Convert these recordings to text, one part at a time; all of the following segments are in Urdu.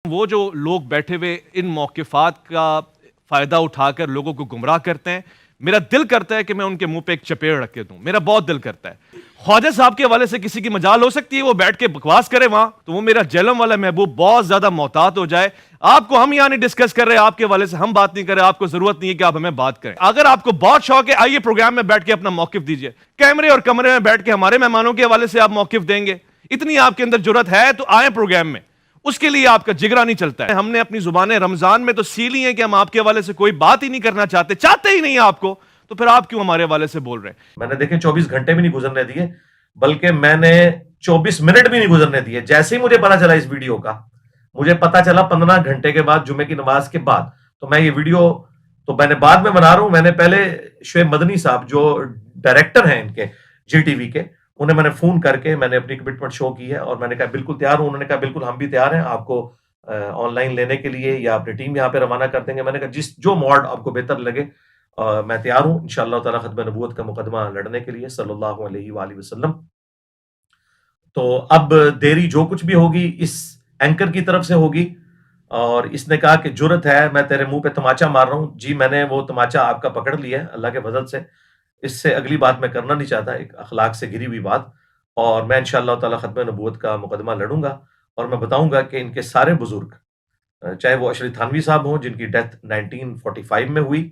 وہ جو لوگ بیٹھے ہوئے ان موقفات کا فائدہ اٹھا کر لوگوں کو گمراہ کرتے ہیں، میرا دل کرتا ہے کہ میں ان کے منہ پہ ایک چپیڑ رکھ کے دوں. میرا بہت دل کرتا ہے. خواجہ صاحب کے حوالے سے کسی کی مجال ہو سکتی ہے وہ بیٹھ کے بکواس کرے وہاں، تو وہ میرا جہلم والا محبوب بہت زیادہ محتاط ہو جائے. آپ کو ہم یہاں نہیں ڈسکس کر رہے، آپ کے حوالے سے ہم بات نہیں کر رہے، آپ کو ضرورت نہیں ہے کہ آپ ہمیں بات کریں. اگر آپ کو بہت شوق ہے آئیے پروگرام میں بیٹھ کے اپنا موقف دیجئے. کیمرے اور کمرے میں بیٹھ کے ہمارے مہمانوں کے حوالے سے آپ موقف دیں گے، اتنی آپ کے اندر جرت ہے تو آئیں پروگرام میں. اس کے لیے آپ کا جگرا نہیں چلتا ہے. ہم نے اپنی زبانیں رمضان میں تو سیلی ہیں کہ ہم آپ کے حوالے سے کوئی بات ہی نہیں کرنا چاہتے ہی نہیں آپ کو، تو پھر آپ کیوں ہمارے حوالے سے بول رہے ہیں؟ میں نے دیکھیں 24 گھنٹے بھی نہیں گزرنے دیے، بلکہ میں نے 24 منٹ بھی نہیں گزرنے دیے. جیسے ہی مجھے پتا چلا اس ویڈیو کا، مجھے پتا چلا 15 گھنٹے کے بعد جمعے کی نماز کے بعد، تو میں یہ ویڈیو تو میں نے بعد میں بنا رہا ہوں. میں نے پہلے شعیب مدنی صاحب جو ڈائریکٹر ہیں ان کے جی ٹی وی کے، انہیں میں نے فون کر کے میں نے اپنی کمٹمنٹ شو کی ہے اور میں نے کہا بالکل تیار ہوں. انہوں نے کہا بالکل ہم بھی تیار ہیں آپ کو آن لائن لینے کے لیے یا اپنی ٹیم یہاں پہ روانہ کر دیں گے. میں نے کہا جو موڈ آپ کو بہتر لگے میں تیار ہوں انشاءاللہ تعالی ختم نبوت کا مقدمہ لڑنے کے لیے صلی اللہ علیہ وآلہ وسلم. تو اب دیری جو کچھ بھی ہوگی اس اینکر کی طرف سے ہوگی. اور اس نے کہا کہ جرت ہے میں تیرے منہ پہ تماچا مار رہا ہوں. جی میں نے وہ تماچا آپ کا پکڑ لیا ہے اللہ کے فضل سے. اس سے اگلی بات میں کرنا نہیں چاہتا، ایک اخلاق سے گری ہوئی بات. اور میں انشاءاللہ تعالی ختم نبوت کا مقدمہ لڑوں گا اور میں بتاؤں گا کہ ان کے سارے بزرگ، چاہے وہ اشرف تھانوی صاحب ہوں جن کی ڈیتھ 1945 میں ہوئی،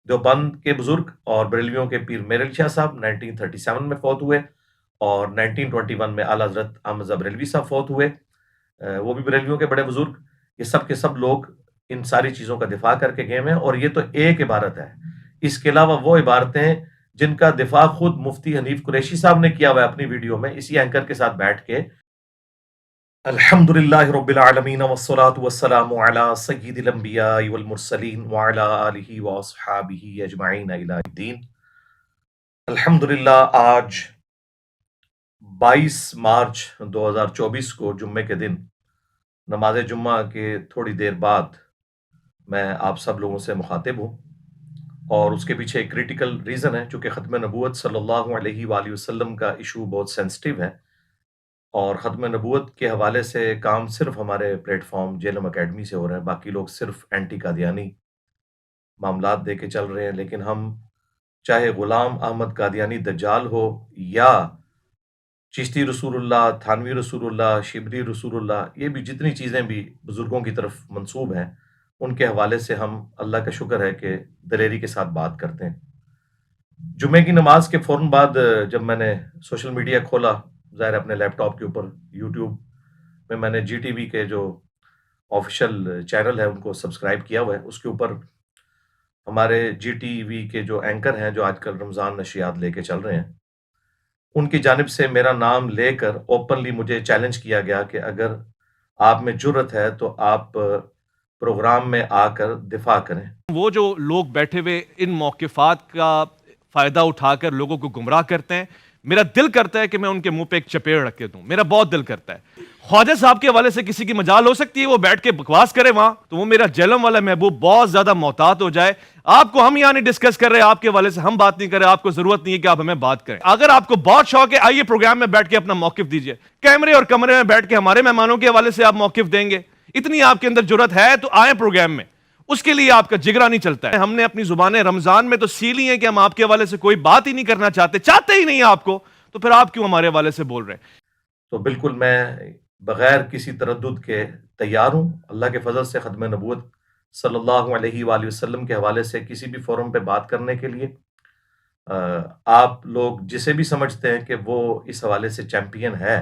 دیوبند کے بزرگ، اور بریلویوں کے پیر میر علی شاہ صاحب 1937 میں فوت ہوئے، اور 1921 میں اعلیٰ حضرت احمد رضا بریلوی صاحب فوت ہوئے، وہ بھی بریلویوں کے بڑے بزرگ. یہ سب کے سب لوگ ان ساری چیزوں کا دفاع کر کے گئے ہیں. اور یہ تو ایک عبارت ہے، اس کے علاوہ وہ عبارتیں جن کا دفاع خود مفتی حنیف قریشی صاحب نے کیا ہوا ہے اپنی ویڈیو میں اسی اینکر کے ساتھ بیٹھ کے. الحمدللہ رب العالمین والصلاة والسلام علی سید الانبیاء والمرسلین وعلی آلہ واصحابہ اجمعین الی الدین. الحمدللہ آج 22 مارچ 2024 کو جمعے کے دن نماز جمعہ کے تھوڑی دیر بعد میں آپ سب لوگوں سے مخاطب ہوں. اور اس کے پیچھے ایک کریٹیکل ریزن ہے، چونکہ ختم نبوت صلی اللہ علیہ وآلہ وسلم کا ایشو بہت سینسٹیو ہے، اور ختم نبوت کے حوالے سے کام صرف ہمارے پلیٹ فارم جیلم اکیڈمی سے ہو رہا ہے. باقی لوگ صرف اینٹی قادیانی معاملات دے کے چل رہے ہیں. لیکن ہم چاہے غلام احمد قادیانی دجال ہو یا چشتی رسول اللہ، تھانوی رسول اللہ، شبلی رسول اللہ، یہ بھی جتنی چیزیں بھی بزرگوں کی طرف منسوب ہیں ان کے حوالے سے ہم اللہ کا شکر ہے کہ دلیری کے ساتھ بات کرتے ہیں. جمعے کی نماز کے فوراً بعد جب میں نے سوشل میڈیا کھولا، ظاہر اپنے لیپ ٹاپ کے اوپر یوٹیوب میں نے جی ٹی وی کے جو آفیشیل چینل ہے ان کو سبسکرائب کیا ہوا ہے. اس کے اوپر ہمارے جی ٹی وی کے جو اینکر ہیں جو آج کل رمضان نشریات لے کے چل رہے ہیں، ان کی جانب سے میرا نام لے کر اوپنلی مجھے چیلنج کیا گیا کہ اگر آپ میں جرت ہے تو آپ پروگرام میں آ کر دفاع کریں. وہ جو لوگ بیٹھے ہوئے ان موقفات کا فائدہ اٹھا کر لوگوں کو گمراہ کرتے ہیں، میرا دل کرتا ہے کہ میں ان کے منہ پہ ایک چپیڑ رکھ کے دوں. میرا بہت دل کرتا ہے. خواجہ صاحب کے حوالے سے کسی کی مجال ہو سکتی ہے وہ بیٹھ کے بکواس کرے وہاں، تو وہ میرا جہلم والا محبوب بہت زیادہ محتاط ہو جائے. آپ کو ہم یہاں نہیں ڈسکس کر رہے، آپ کے حوالے سے ہم بات نہیں کر رہے، آپ کو ضرورت نہیں ہے کہ آپ ہمیں بات کریں. اگر آپ کو بہت شوق ہے آئیے پروگرام میں بیٹھ کے اپنا موقف دیجئے. کیمرے اور کمرے میں بیٹھ کے ہمارے مہمانوں کے حوالے سے آپ موقف دیں گے، اتنی آپ کے اندر جرت ہے تو آئیں پروگرام میں. اس کے لیے آپ کا جگرا نہیں چلتا ہے. ہم نے اپنی زبانیں رمضان میں تو سیلی ہیں کہ ہم آپ کے حوالے سے کوئی بات ہی نہیں کرنا چاہتے ہی نہیں آپ کو، تو پھر آپ کیوں ہمارے حوالے سے بول رہے ہیں؟ تو بالکل میں بغیر کسی تردد کے تیار ہوں اللہ کے فضل سے ختم نبوت صلی اللہ علیہ وآلہ وسلم کے حوالے سے کسی بھی فورم پہ بات کرنے کے لیے. آپ لوگ جسے بھی سمجھتے ہیں کہ وہ اس حوالے سے چیمپئن ہے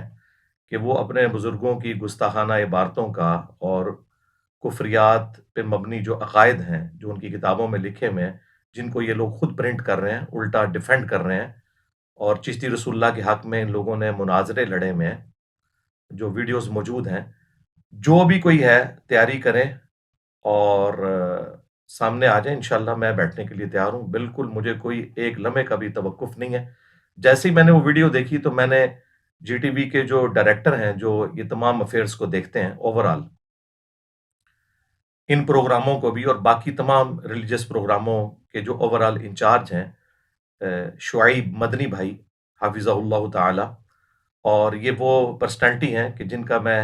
کہ وہ اپنے بزرگوں کی گستاخانہ عبارتوں کا اور کفریات پہ مبنی جو عقائد ہیں جو ان کی کتابوں میں لکھے ہوئے ہیں، جن کو یہ لوگ خود پرنٹ کر رہے ہیں، الٹا ڈیفینڈ کر رہے ہیں، اور چشتی رسول اللہ کے حق میں ان لوگوں نے مناظرے لڑے میں جو ویڈیوز موجود ہیں، جو بھی کوئی ہے تیاری کریں اور سامنے آ جائیں. انشاءاللہ میں بیٹھنے کے لیے تیار ہوں. بالکل مجھے کوئی ایک لمحے کا بھی توقف نہیں ہے. جیسے ہی میں نے وہ ویڈیو دیکھی تو میں نے جی ٹی وی کے جو ڈائریکٹر ہیں جو یہ تمام افیئرز کو دیکھتے ہیں اوورال، ان پروگراموں کو بھی اور باقی تمام ریلیجس پروگراموں کے جو اوورال انچارج ہیں شعیب مدنی بھائی حافظہ اللہ تعالی، اور یہ وہ پرسنالٹی ہیں کہ جن کا میں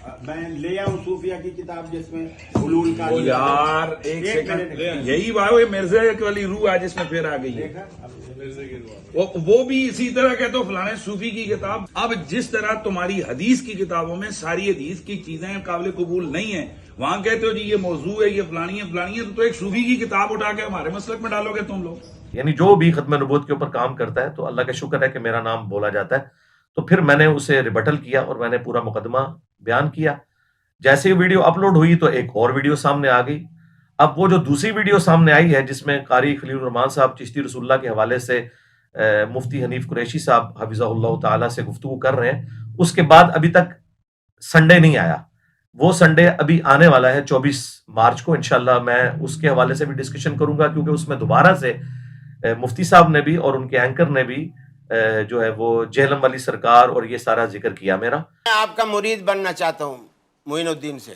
میں لے آؤں صوفیہ کی کتاب جس میں حلول کا وہ یار ایک سیکنڈ، یہی بات ہے مرزا والی روح آج اس میں پھر آ گئی ہے. وہ بھی اسی طرح کہتے ہو فلانے صوفی کی کتاب. اب جس طرح تمہاری حدیث کی کتابوں میں ساری حدیث کی چیزیں قابل قبول نہیں ہیں، وہاں کہتے ہو جی یہ موضوع ہے، یہ فلانی ہے، تو ایک صوفی کی کتاب اٹھا کے ہمارے مسلک میں ڈالو گے تم لوگ. یعنی جو بھی ختم نبوت کے اوپر کام کرتا ہے تو اللہ کا شکر ہے کہ میرا نام بولا جاتا ہے. تو پھر میں نے اسے ریبٹل کیا اور میں نے پورا مقدمہ بیان کیا. جیسے ہی ویڈیو اپلوڈ ہوئی تو ایک اور ویڈیو سامنے آ گئی. اب وہ جو دوسری ویڈیو سامنے آئی ہے جس میں قاری خلیل الرحمان صاحب چشتی رسول اللہ کے حوالے سے مفتی حنیف قریشی صاحب حفظہ اللہ تعالیٰ سے گفتگو کر رہے ہیں، اس کے بعد ابھی تک سنڈے نہیں آیا. وہ سنڈے ابھی آنے والا ہے 24 مارچ کو. انشاءاللہ میں اس کے حوالے سے بھی ڈسکشن کروں گا، کیونکہ اس میں دوبارہ سے مفتی صاحب نے بھی اور ان کے اینکر نے بھی جو ہے وہ جہلم والی سرکار اور یہ سارا ذکر کیا میرا. میں آپ کا مرید بننا چاہتا ہوں معین الدین سے،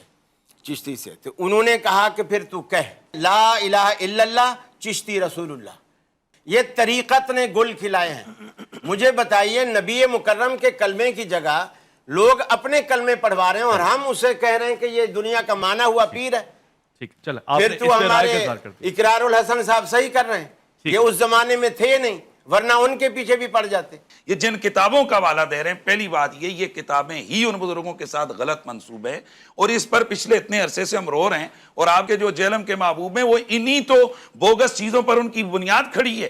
چشتی سے. تو انہوں نے کہا کہ پھر تو کہہ لا الہ الا اللہ چشتی رسول اللہ. یہ طریقت نے گل کھلائے ہیں. مجھے بتائیے نبی مکرم کے کلمے کی جگہ لوگ اپنے کلمے پڑھوا رہے ہیں اور ہم اسے کہہ رہے ہیں کہ یہ دنیا کا مانا ہوا پیر ہے. ٹھیک چلے پھر تو ہمارے اقرار الحسن صاحب صحیح کر رہے ہیں، یہ اس زمانے میں تھے نہیں، ورنہ ان کے پیچھے بھی پڑ جاتے. یہ جن کتابوں کا حوالہ دے رہے ہیں، پہلی بات یہ کتابیں ہی ان بزرگوں کے ساتھ غلط منسوب ہے، اور اس پر پچھلے اتنے عرصے سے ہم رو رہے ہیں. اور آپ کے جو جہلم کے محبوب ہیں وہ انہی تو بوگس چیزوں پر ان کی بنیاد کھڑی ہے.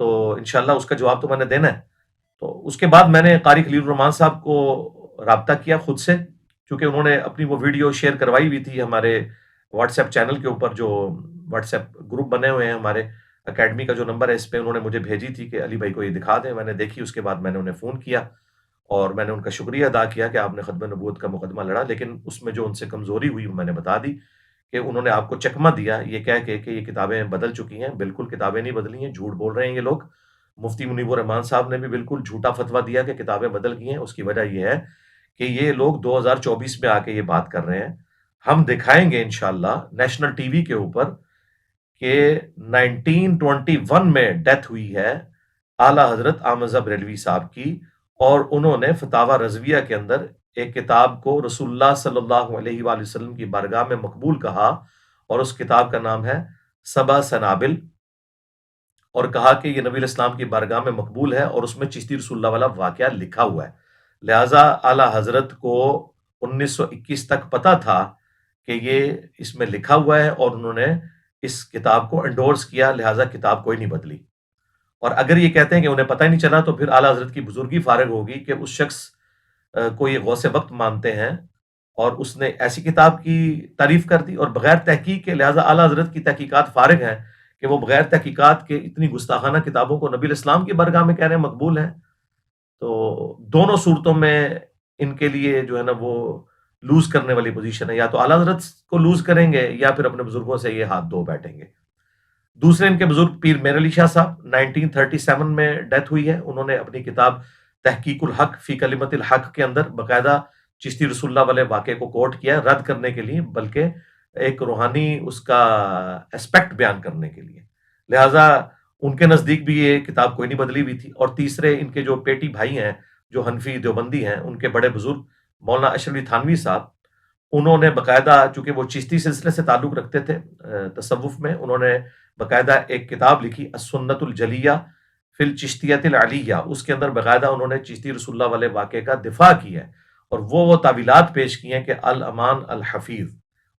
تو انشاءاللہ اس کا جواب تو میں نے دینا ہے. تو اس کے بعد میں نے قاری خلیل الرحمان صاحب کو رابطہ کیا خود سے، کیونکہ انہوں نے اپنی وہ ویڈیو شیئر کروائی ہوئی تھی ہمارے واٹس ایپ چینل کے اوپر. جو واٹس ایپ گروپ بنے ہوئے ہیں ہمارے اکیڈمی کا جو نمبر ہے، اس پہ انہوں نے مجھے بھیجی تھی کہ علی بھائی کو یہ دکھا دیں. میں نے دیکھی، اس کے بعد میں نے انہیں فون کیا اور میں نے ان کا شکریہ ادا کیا کہ آپ نے ختم نبوت کا مقدمہ لڑا. لیکن اس میں جو ان سے کمزوری ہوئی میں نے بتا دی کہ انہوں نے آپ کو چکمہ دیا یہ کہہ کے کہ یہ کتابیں بدل چکی ہیں. بالکل کتابیں نہیں بدلی ہیں، جھوٹ بول رہے ہیں یہ لوگ. مفتی منیب الرحمان صاحب نے بھی بالکل جھوٹا فتویٰ دیا کہ کتابیں بدل گئی ہیں. اس کی وجہ یہ ہے کہ یہ لوگ 2024 میں آ کے یہ بات کر رہے ہیں. ہم دکھائیں گے انشاءاللہ نیشنل ٹی وی کے اوپر کہ 1921 میں ڈیتھ ہوئی ہے اعلیٰ حضرت احمد بریلوی صاحب کی، اور انہوں نے فتاوی رضویہ کے اندر ایک کتاب کو رسول اللہ صلی اللہ علیہ وآلہ وسلم کی بارگاہ میں مقبول کہا، اور اس کتاب کا نام ہے سبع سنابل، اور کہا کہ یہ نبی الاسلام کی بارگاہ میں مقبول ہے اور اس میں چشتی رسول اللہ والا واقعہ لکھا ہوا ہے. لہٰذا اعلیٰ حضرت کو 1921 تک پتہ تھا کہ یہ اس میں لکھا ہوا ہے، اور انہوں نے اس کتاب کو انڈورس کیا. لہٰذا کتاب کوئی نہیں بدلی. اور اگر یہ کہتے ہیں کہ انہیں پتہ ہی نہیں چلا تو پھر اعلیٰ حضرت کی بزرگی فارغ ہوگی کہ اس شخص کو یہ غوث وقت مانتے ہیں اور اس نے ایسی کتاب کی تعریف کر دی اور بغیر تحقیق کے. لہٰذا اعلیٰ حضرت کی تحقیقات فارغ ہیں کہ وہ بغیر تحقیقات کے اتنی گستاخانہ کتابوں کو نبی الاسلام کی بارگاہ میں کہہ رہے ہیں مقبول ہیں. تو دونوں صورتوں میں ان کے لیے جو ہے نا وہ لوز کرنے والی پوزیشن ہے. یا تو اعلیٰ حضرت کو لوز کریں گے یا پھر اپنے بزرگوں سے یہ ہاتھ دھو بیٹھیں گے. دوسرے ان کے بزرگ پیر میر علی شاہ صاحب 1937 میں ڈیتھ ہوئی ہے. انہوں نے اپنی کتاب تحقیق الحق فی کلمت الحق کے اندر باقاعدہ چشتی رسول اللہ والے واقعے کو کوٹ کیا، رد کرنے کے لیے بلکہ ایک روحانی اس کا اسپیکٹ بیان کرنے کے لیے. لہٰذا ان کے نزدیک بھی یہ کتاب کوئی نہیں بدلی ہوئی تھی. اور تیسرے ان کے جو پیٹی بھائی ہیں جو حنفی دیوبندی ہیں، ان کے بڑے بزرگ مولانا اشرف علی تھانوی صاحب، انہوں نے باقاعدہ چونکہ وہ چشتی سلسلے سے تعلق رکھتے تھے تصوف میں، انہوں نے باقاعدہ ایک کتاب لکھی السنت الجلیہ فی الچشتیۃ العلیہ. اس کے اندر باقاعدہ انہوں نے چشتی رسول اللہ والے واقعے کا دفاع کی ہے اور وہ تعویلات پیش کی ہیں کہ الامان الحفیظ.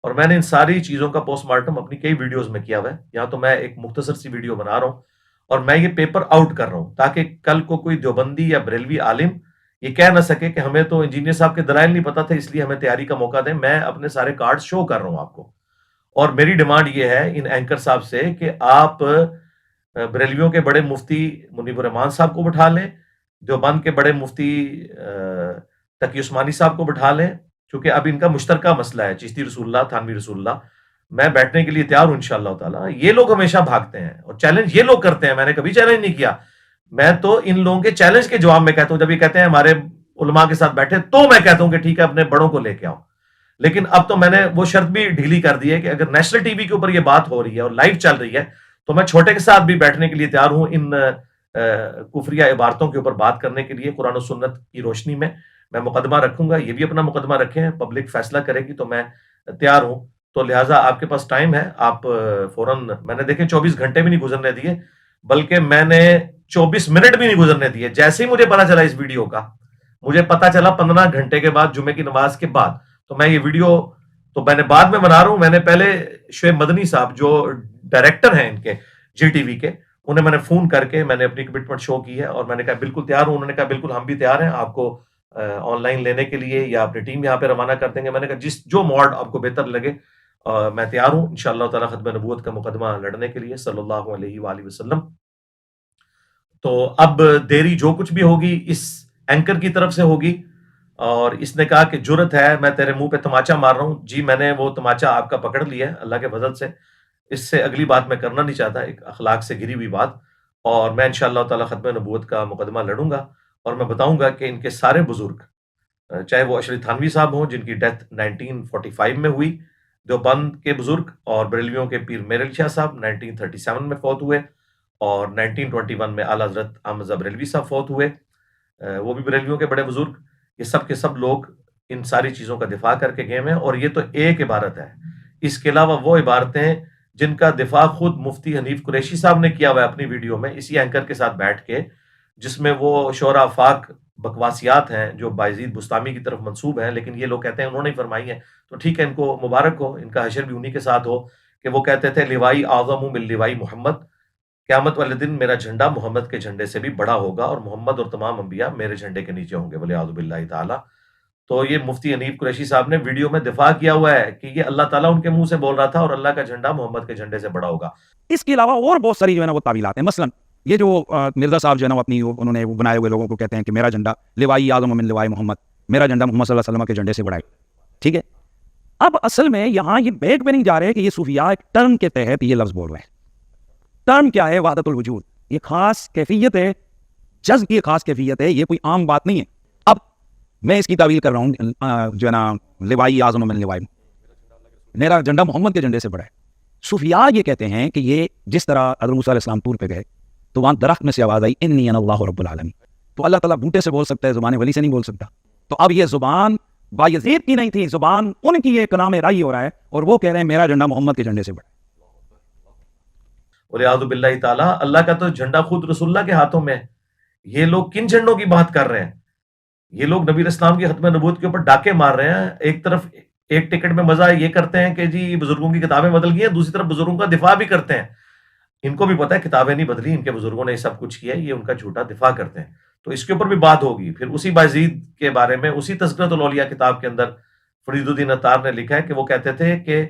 اور میں نے ان ساری چیزوں کا پوسٹ مارٹم اپنی کئی ویڈیوز میں کیا ہوا ہے. یہاں تو میں ایک مختصر سی ویڈیو بنا رہا ہوں اور میں یہ پیپر آؤٹ کر رہا ہوں تاکہ کل کو کوئی دیوبندی یا بریلوی عالم یہ کہہ نہ سکے کہ ہمیں تو انجینئر صاحب کے دلائل نہیں پتا تھے اس لیے ہمیں تیاری کا موقع دیں. میں اپنے سارے کارڈ شو کر رہا ہوں آپ کو. اور میری ڈیمانڈ یہ ہے ان اینکر صاحب سے کہ آپ بریلویوں کے بڑے مفتی منیب الرحمان صاحب کو بٹھا لیں، دیوبند کے بڑے مفتی تقی عثمانی صاحب کو بٹھا لیں، کیونکہ اب ان کا مشترکہ مسئلہ ہے چشتی رسول اللہ تھانوی رسول اللہ. میں بیٹھنے کے لیے تیار ہوں انشاءاللہ تعالیٰ. یہ لوگ ہمیشہ بھاگتے ہیں اور چیلنج یہ لوگ کرتے ہیں، میں نے کبھی چیلنج نہیں کیا. میں تو ان لوگوں کے چیلنج کے جواب میں کہتا ہوں، جب یہ کہتے ہیں ہمارے علماء کے ساتھ بیٹھے تو میں کہتا ہوں کہ ٹھیک ہے اپنے بڑوں کو لے کے آؤ. لیکن اب تو میں نے وہ شرط بھی ڈھیلی کر دی ہے کہ اگر نیشنل ٹی وی کے اوپر یہ بات ہو رہی ہے اور لائیو چل رہی ہے تو میں چھوٹے کے ساتھ بھی بیٹھنے کے لیے تیار ہوں ان کفریہ عبارتوں کے اوپر بات کرنے کے لیے قرآن و سنت کی روشنی میں. میں مقدمہ رکھوں گا, یہ بھی اپنا مقدمہ رکھیں, پبلک فیصلہ کرے گی تو میں تیار ہوں. تو لہٰذا آپ کے پاس ٹائم ہے, آپ فوراً, میں نے دیکھیں 24 گھنٹے بھی نہیں گزرنے دیے, بلکہ میں نے 24 منٹ بھی نہیں گزرنے دیے. جیسے ہی مجھے پتا چلا اس ویڈیو کا, مجھے پتا چلا 15 گھنٹے کے بعد, جمعے کی نماز کے بعد, تو میں یہ ویڈیو تو میں نے بعد میں بنا رہا ہوں. میں نے پہلے شعیب مدنی صاحب جو ڈائریکٹر ہیں ان کے جی ٹی وی کے, انہیں میں نے فون کر کے میں نے اپنی کمٹمنٹ شو کی ہے, اور میں نے کہا بالکل تیار ہوں. انہوں نے کہا بالکل ہم بھی تیار ہیں آپ کو آن لائن لینے کے لیے, یا اپنی ٹیم یہاں پہ روانہ کر دیں گے. میں نے کہا جو موڈ آپ کو بہتر لگے میں تیار ہوں انشاءاللہ تعالی ختم نبوت کا مقدمہ لڑنے کے لیے صلی اللہ علیہ وآلہ وسلم. تو اب دیری جو کچھ بھی ہوگی اس اینکر کی طرف سے ہوگی, اور اس نے کہا کہ جرت ہے میں تیرے منہ پہ تماچا مار رہا ہوں. جی میں نے وہ تماچا آپ کا پکڑ لیا ہے اللہ کے فضل سے, اس سے اگلی بات میں کرنا نہیں چاہتا, ایک اخلاق سے گری ہوئی بات. اور میں انشاءاللہ تعالی ختم نبوت کا مقدمہ لڑوں گا, اور میں بتاؤں گا کہ ان کے سارے بزرگ, چاہے وہ اشرف تھانوی صاحب ہوں جن کی ڈیتھ 1945 میں ہوئی, دیوبند کے بزرگ, اور بریلویوں کے پیر میرعلی شاہ صاحب 1937 میں فوت ہوئے, اور 1921 میں اعلیٰ حضرت احمد رضا بریلوی صاحب فوت ہوئے, وہ بھی بریلویوں کے بڑے بزرگ. یہ سب کے سب لوگ ان ساری چیزوں کا دفاع کر کے گئے ہیں, اور یہ تو ایک عبارت ہے. اس کے علاوہ وہ عبارتیں جن کا دفاع خود مفتی حنیف قریشی صاحب نے کیا ہوا ہے اپنی ویڈیو میں اسی اینکر کے ساتھ بیٹھ کے, جس میں وہ شعراء افاق بکواسیات ہیں جو بایزید بستامی کی طرف منسوب ہیں, لیکن یہ لوگ کہتے ہیں انہوں نے فرمائی ہیں. تو ٹھیک ہے, ان کو مبارک ہو, ان کا حشر بھی انہی کے ساتھ ہو کہ وہ کہتے تھے لوائی اعظم من لوائی محمد, قیامت والے دن میرا جھنڈا محمد کے جھنڈے سے بھی بڑا ہوگا, اور محمد اور تمام انبیاء میرے جھنڈے کے نیچے ہوں گے ولیعوذ باللہ تعالی. تو یہ مفتی حنیف قریشی صاحب نے ویڈیو میں دفاع کیا ہوا ہے کہ یہ اللہ تعالیٰ ان کے منہ سے بول رہا تھا, اور اللہ کا جھنڈا محمد کے جھنڈے سے بڑا ہوگا. اس کے علاوہ اور بہت ساری جو ہے نا وہ تعویلات ہیں. مثلا یہ جو مرزا صاحب جو ہے نا اپنی انہوں نے بنائے ہوئے لوگوں کو کہتے ہیں کہ میرا جھنڈا لوائی اعظم من لوائی محمد, میرا جھنڈا محمد صلی اللہ علیہ وسلم کے جھنڈے سے بڑا ہے. ٹھیک ہے, اب اصل میں یہاں یہ بیک پہ نہیں جا رہے کہ یہ صوفیاء ایک ٹرم کے تحت یہ لفظ بول رہے ہیں. ٹرم کیا ہے؟ وحدت الوجود, یہ خاص کیفیت ہے, جذب کی خاص کیفیت ہے, یہ کوئی عام بات نہیں ہے. اب میں اس کی تعویل کر رہا ہوں جو ہے نا لوائی اعظم من لوائی, میرا جھنڈا محمد کے جھنڈے سے بڑا ہے. صوفیاء یہ کہتے ہیں کہ یہ جس طرح حضرت موسیٰ علیہ السلام طور پہ گئے تو وہاں درخت میں سے آواز آئی انی انا اللہ رب العالمین, تو اللہ تعالیٰ بوٹے سے بول سکتا ہے, زبان ولی سے نہیں بول سکتا. تو اب یہ زبان بایزید کی نہیں تھی, زبان ان کی ایک کلام رائی ہو رہا ہے, اور وہ کہہ رہے ہیں میرا جھنڈا محمد کے جھنڈے سے بڑا ہے. ولیعوذ باللہ تعالی, اللہ کا تو جھنڈا خود رسول اللہ کے ہاتھوں میں ہے. یہ لوگ کن جھنڈوں کی بات کر رہے ہیں؟ یہ لوگ نبی اسلام کی ختم نبوت کے اوپر ڈاکے مار رہے ہیں. ایک طرف ایک ٹکٹ میں مزہ یہ کرتے ہیں کہ جی بزرگوں کی کتابیں بدل گئی ہیں, دوسری طرف بزرگوں کا دفاع بھی کرتے ہیں. ان کو بھی پتا ہے کتابیں نہیں بدلی, ان کے بزرگوں نے یہ سب کچھ کیا, یہ ان کا جھوٹا دفاع کرتے ہیں. تو اس کے اوپر بھی بات ہوگی. پھر اسی بایزید کے بارے میں اسی تذکرۃ الاولیاء کتاب کے اندر فرید الدین عطار نے لکھا ہے کہ وہ کہتے تھے کہ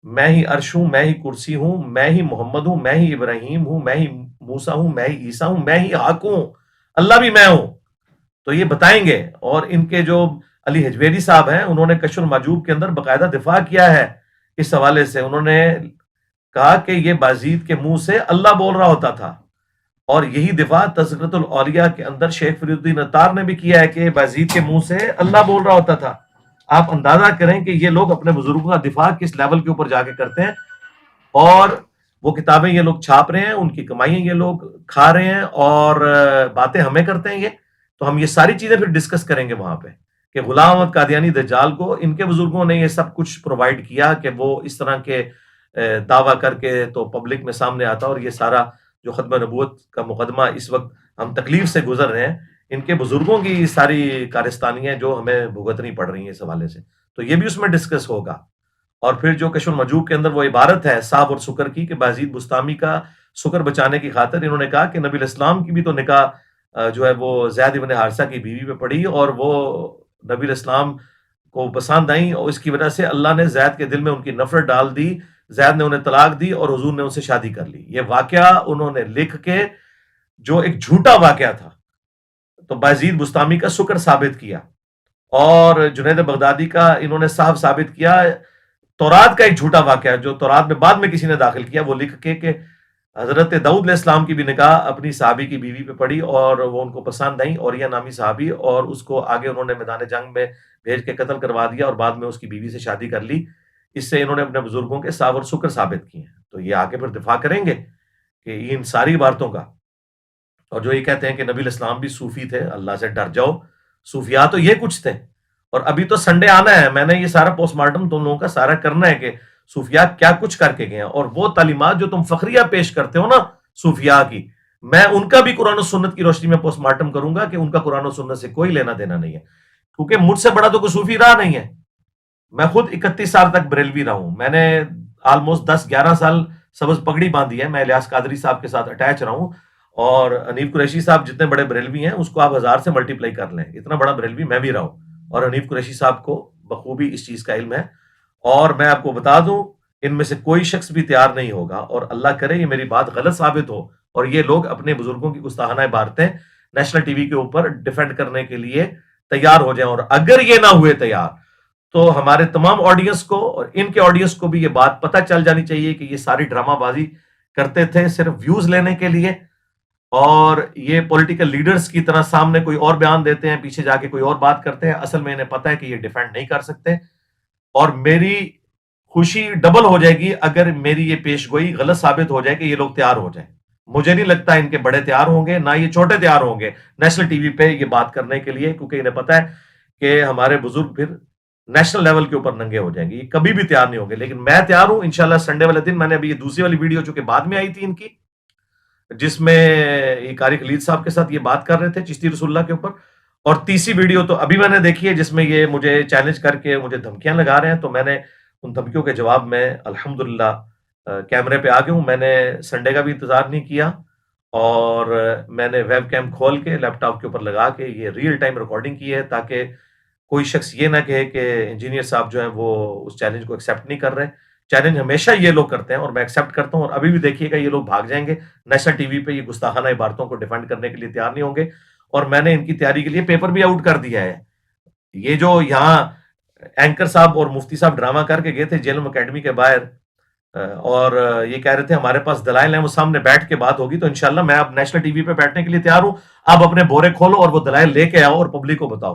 میں ہی عرش ہوں, میں ہی کرسی ہوں, میں ہی محمد ہوں, میں ہی ابراہیم ہوں, میں ہی موسیٰ ہوں, میں ہی عیسیٰ ہوں, میں ہی حق ہوں, اللہ بھی میں ہوں. تو یہ بتائیں گے. اور ان کے جو علی حجویری صاحب ہیں انہوں نے کشف المحجوب کے اندر باقاعدہ دفاع کیا ہے اس حوالے سے. انہوں نے کہا کہ یہ بازید کے منہ سے اللہ بول رہا ہوتا تھا, اور یہی دفاع تذکرۃ الاولیاء کے اندر شیخ فرید الدین عطار نے بھی کیا ہے کہ بازید کے منہ سے اللہ بول رہا ہوتا تھا. آپ اندازہ کریں کہ یہ لوگ اپنے بزرگوں کا دفاع کس لیول کے اوپر جا کے کرتے ہیں, اور وہ کتابیں یہ لوگ چھاپ رہے ہیں, ان کی کمائیاں یہ لوگ کھا رہے ہیں, اور باتیں ہمیں کرتے ہیں. یہ تو ہم یہ ساری چیزیں پھر ڈسکس کریں گے وہاں پہ کہ غلام احمد قادیانی دجال کو ان کے بزرگوں نے یہ سب کچھ پرووائڈ کیا کہ وہ اس طرح کے دعویٰ کر کے تو پبلک میں سامنے آتا. اور یہ سارا جو ختم نبوت کا مقدمہ اس وقت ہم تکلیف سے گزر رہے ہیں, ان کے بزرگوں کی ساری کارستانیاں جو ہمیں بھگتنی پڑ رہی ہیں اس حوالے سے, تو یہ بھی اس میں ڈسکس ہوگا. اور پھر جو کشف المحجوب کے اندر وہ عبارت ہے صاحب اور سکر کی کہ بازید بستامی کا سکر بچانے کی خاطر انہوں نے کہا کہ نبی الاسلام کی بھی تو نکاح جو ہے وہ زید ابن حارثہ کی بیوی پہ پڑی, اور وہ نبی الاسلام کو پسند آئیں, اور اس کی وجہ سے اللہ نے زید کے دل میں ان کی نفرت ڈال دی, زید نے انہیں طلاق دی, اور حضور نے ان سے شادی کر لی. یہ واقعہ انہوں نے لکھ کے جو ایک جھوٹا واقعہ تھا تو بازید بستامی کا سکر ثابت کیا, اور جنید بغدادی کا انہوں نے صاحب ثابت کیا تورات کا ایک جھوٹا واقعہ جو تورات میں بعد میں کسی نے داخل کیا, وہ لکھ کے کہ حضرت داؤد علیہ السلام کی بھی نکاح اپنی صحابی کی بیوی پہ پڑی, اور وہ ان کو پسند آئیں, اور یہ نامی صحابی, اور اس کو آگے انہوں نے میدان جنگ میں بھیج کے قتل کروا دیا, اور بعد میں اس کی بیوی سے شادی کر لی. اس سے انہوں نے اپنے بزرگوں کے صاحب اور سکر ثابت کیے ہیں. تو یہ آگے پھر دفاع کریں گے کہ ان ساری باتوں کا. اور جو یہ کہتے ہیں کہ نبی الاسلام بھی صوفی تھے, اللہ سے ڈر جاؤ, صوفیاء تو یہ کچھ تھے. اور ابھی تو سنڈے آنا ہے, میں نے یہ سارا پوسٹ مارٹم تم لوگوں کا سارا کرنا ہے کہ صوفیاء کیا کچھ کر کے گئے ہیں, اور وہ تعلیمات جو تم فخریہ پیش کرتے ہو نا صوفیاء کی, میں ان کا بھی قرآن و سنت کی روشنی میں پوسٹ مارٹم کروں گا کہ ان کا قرآن و سنت سے کوئی لینا دینا نہیں ہے, کیونکہ مجھ سے بڑا تو کوئی صوفی رہا نہیں ہے. میں خود 31 سال تک بریلوی رہا ہوں, میں نے آلموسٹ 10-11 سال سبز پگڑی باندھی ہے, میں الیاس قادری صاحب کے ساتھ اٹیچ رہا ہوں, اور حنیف قریشی صاحب جتنے بڑے بریلوی ہیں اس کو آپ 1000 سے ملٹیپلائی کر لیں, اتنا بڑا بریلوی میں بھی رہا ہوں, اور حنیف قریشی صاحب کو بخوبی اس چیز کا علم ہے. اور میں آپ کو بتا دوں ان میں سے کوئی شخص بھی تیار نہیں ہوگا, اور اللہ کرے یہ میری بات غلط ثابت ہو اور یہ لوگ اپنے بزرگوں کی گستاخانہ عبارتیں نیشنل ٹی وی کے اوپر ڈیفینڈ کرنے کے لیے تیار ہو جائیں. اور اگر یہ نہ ہوئے تیار تو ہمارے تمام آڈینس کو اور ان کے آڈینس کو بھی یہ بات پتہ چل جانی چاہیے کہ یہ ساری ڈرامہ بازی کرتے تھے صرف ویوز لینے کے لیے, اور یہ پولیٹیکل لیڈرز کی طرح سامنے کوئی اور بیان دیتے ہیں, پیچھے جا کے کوئی اور بات کرتے ہیں. اصل میں انہیں پتہ ہے کہ یہ ڈیفینڈ نہیں کر سکتے, اور میری خوشی ڈبل ہو جائے گی اگر میری یہ پیش گوئی غلط ثابت ہو جائے کہ یہ لوگ تیار ہو جائیں. مجھے نہیں لگتا ان کے بڑے تیار ہوں گے, نہ یہ چھوٹے تیار ہوں گے نیشنل ٹی وی پہ یہ بات کرنے کے لیے, کیونکہ انہیں پتہ ہے کہ ہمارے بزرگ پھر نیشنل لیول کے اوپر ننگے ہو جائیں گے, یہ کبھی بھی تیار نہیں ہوں گے. لیکن میں تیار ہوں انشاءاللہ. سنڈے والے دن میں نے ابھی یہ دوسری والی ویڈیو جو کہ بعد میں آئی تھی ان کی, جس میں یہ قاری خلید صاحب کے ساتھ یہ بات کر رہے تھے چشتی رسول اللہ کے اوپر, اور تیسری ویڈیو تو ابھی میں نے دیکھی ہے جس میں یہ مجھے چیلنج کر کے مجھے دھمکیاں لگا رہے ہیں. تو میں نے ان دھمکیوں کے جواب میں الحمدللہ کیمرے پہ آ گیا ہوں. میں نے سنڈے کا بھی انتظار نہیں کیا, اور میں نے ویب کیم کھول کے لیپ ٹاپ کے اوپر لگا کے یہ ریئل ٹائم ریکارڈنگ کی ہے, تاکہ کوئی شخص یہ نہ کہے کہ انجینئر صاحب جو ہیں وہ اس چیلنج کو ایکسیپٹ نہیں کر رہے. چیلنج ہمیشہ یہ لوگ کرتے ہیں اور میں ایکسیپٹ کرتا ہوں, اور ابھی بھی دیکھیے گا یہ لوگ بھاگ جائیں گے نیشنل ٹی وی پہ, یہ گستاخانہ عبارتوں کو ڈیفینڈ کرنے کے لیے تیار نہیں ہوں گے. اور میں نے ان کی تیاری کے لیے پیپر بھی آؤٹ کر دیا ہے. یہ جو یہاں اینکر صاحب اور مفتی صاحب ڈرامہ کر کے گئے تھے جیلم اکیڈمی کے باہر, اور یہ کہہ رہے تھے ہمارے پاس دلائل ہیں, وہ سامنے بیٹھ کے بات ہوگی, تو انشاءاللہ میں اب نیشنل ٹی وی پہ بیٹھنے کے لیے تیار ہوں. آپ اپنے بورے کھولو اور وہ دلائل لے کے آؤ اور پبلک کو بتاؤ,